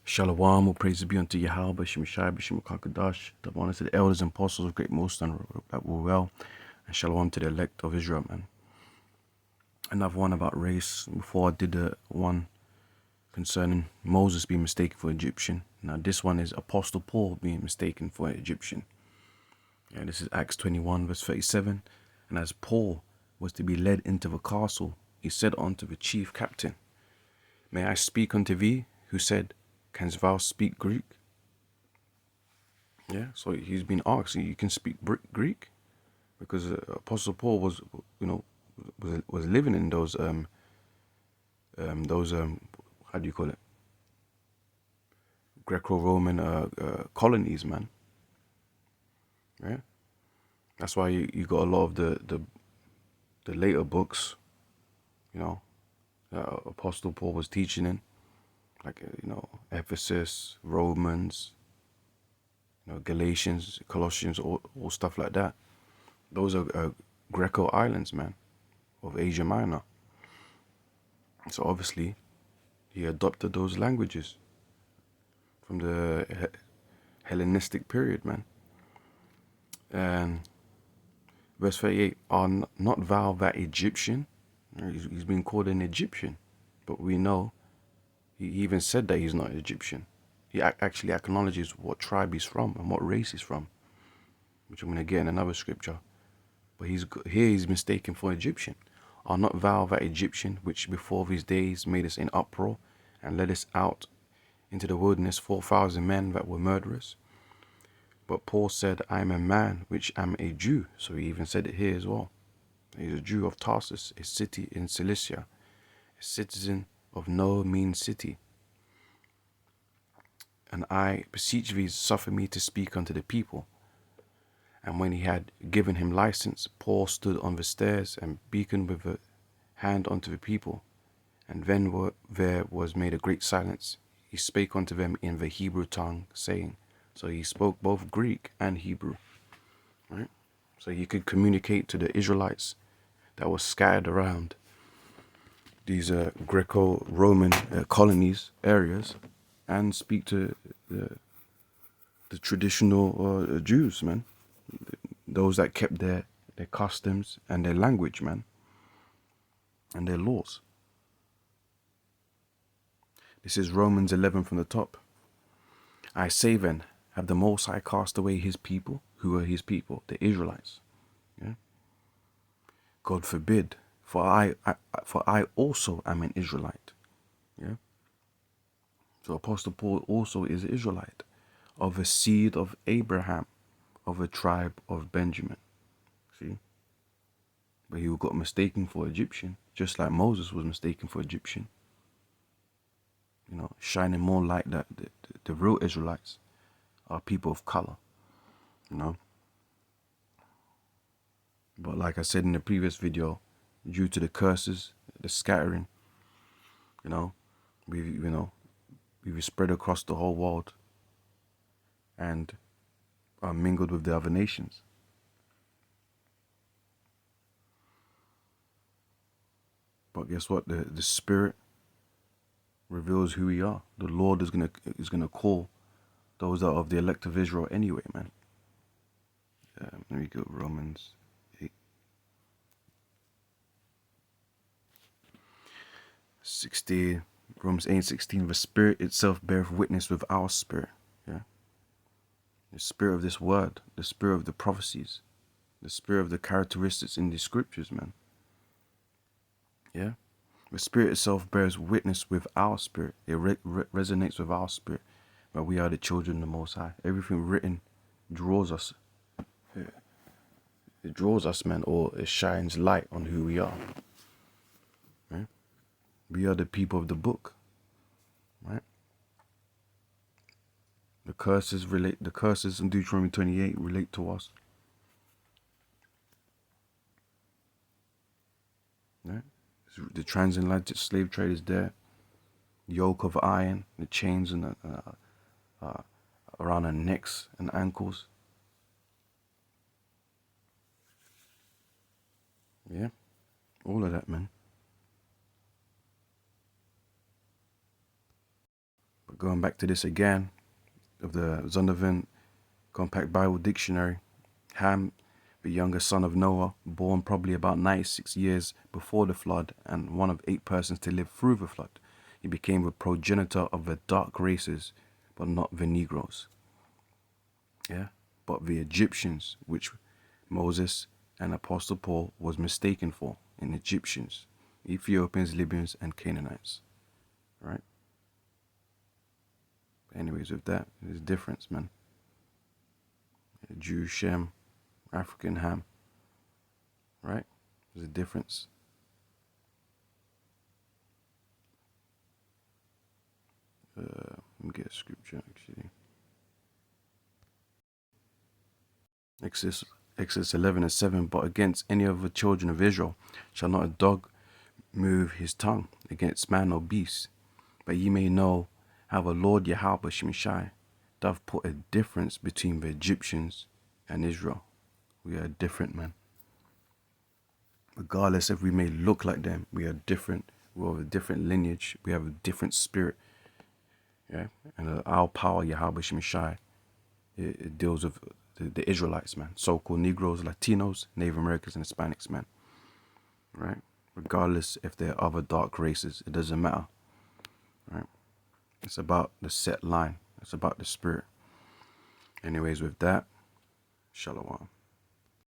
Shalom, all praises be unto Yahweh, B'Shem Shai, B'Shem Kakadash. The honor to the elders and apostles of great Most that were well. And shalom to the elect of Israel, man. Another one about race. Before I did the one concerning Moses being mistaken for Egyptian. Now this one is Apostle Paul being mistaken for Egyptian. Yeah, this is Acts 21 verse 37. And as Paul was to be led into the castle, he said unto the chief captain, May I speak unto thee? Who said, Canst thou speak Greek? Yeah, so he's been asked, you can speak Greek? Because Apostle Paul was, was living in those how do you call it? Greco-Roman colonies, man. Yeah, that's why you got a lot of the later books, Apostle Paul was teaching in, like Ephesus, Romans, Galatians, Colossians, all stuff like that. Those are Greco islands, man, of Asia Minor. So obviously, he adopted those languages from the Hellenistic period, man. And verse 38, are not thou that Egyptian? He's been called an Egyptian, but we know he even said that he's not Egyptian. He actually acknowledges what tribe he's from and what race he's from, which I'm going to get in another scripture. But he's mistaken for Egyptian. Are not thou that Egyptian, which before these days made us in uproar, and led us out into the wilderness 4,000 men that were murderers? But Paul said, I am a man which am a Jew. So he even said it here as well. He's a Jew of Tarsus, a city in Cilicia, a citizen of no mean city. And I beseech thee, suffer me to speak unto the people. And when he had given him license, Paul stood on the stairs and beckoned with a hand unto the people. And then there was made a great silence. He spake unto them in the Hebrew tongue, saying, so he spoke both Greek and Hebrew, right? So he could communicate to the Israelites that were scattered around these Greco-Roman colonies, areas, and speak to the traditional Jews, man. Those that kept their customs and their language, man, and their laws. This is Romans 11 from the top. I say then, have the Most High cast away his people? Who are his people? The Israelites. Yeah. God forbid, for I also am an Israelite. Yeah. So Apostle Paul also is an Israelite, of a seed of Abraham, of a tribe of Benjamin. See? But he got mistaken for Egyptian, just like Moses was mistaken for Egyptian. Shining more light that the real Israelites are people of color. But like I said in the previous video, due to the curses, the scattering, we've spread across the whole world and are mingled with the other nations. But guess what? The Spirit reveals who we are. The Lord is gonna call those that are of the elect of Israel anyway, man. Let me go Romans 8. 16, Romans 8:16. The Spirit itself beareth witness with our spirit. Yeah. The spirit of this word, the spirit of the prophecies, the spirit of the characteristics in the scriptures, man. Yeah. The Spirit itself bears witness with our spirit. It resonates with our spirit. But we are the children of the Most High. Everything written draws us. It draws us, man, or it shines light on who we are. Right? We are the people of the book. Right? The curses in Deuteronomy 28 relate to us. Right? The transatlantic slave trade is there. Yoke of iron, the chains and around our necks and ankles. Yeah, all of that, man. But going back to this again, of the Zondervan Compact Bible Dictionary, Ham, the younger son of Noah, born probably about 96 years before the flood and one of 8 persons to live through the flood. He became the progenitor of the dark races, but not the Negroes. Yeah, but the Egyptians, which Moses and Apostle Paul was mistaken for, in Egyptians, Ethiopians, Libyans, and Canaanites. Right? Anyways, with that, there's a difference, man. Jew Shem, African Ham. Right? There's a difference. Let me get a scripture, actually. Exodus 11:7. But against any of the children of Israel shall not a dog move his tongue against man or beast, but ye may know how the Lord Yahweh Shemshai doth put a difference between the Egyptians and Israel. We are different, man. Regardless if we may look like them, we are different. We're of a different lineage. We have a different spirit. Yeah, and our power, Yahweh Shemshai, it deals with the Israelites, man. So-called Negroes, Latinos, Native Americans, and Hispanics, man. Right? Regardless if they're other dark races, it doesn't matter. Right? It's about the set line. It's about the spirit. Anyways, with that, Shalom.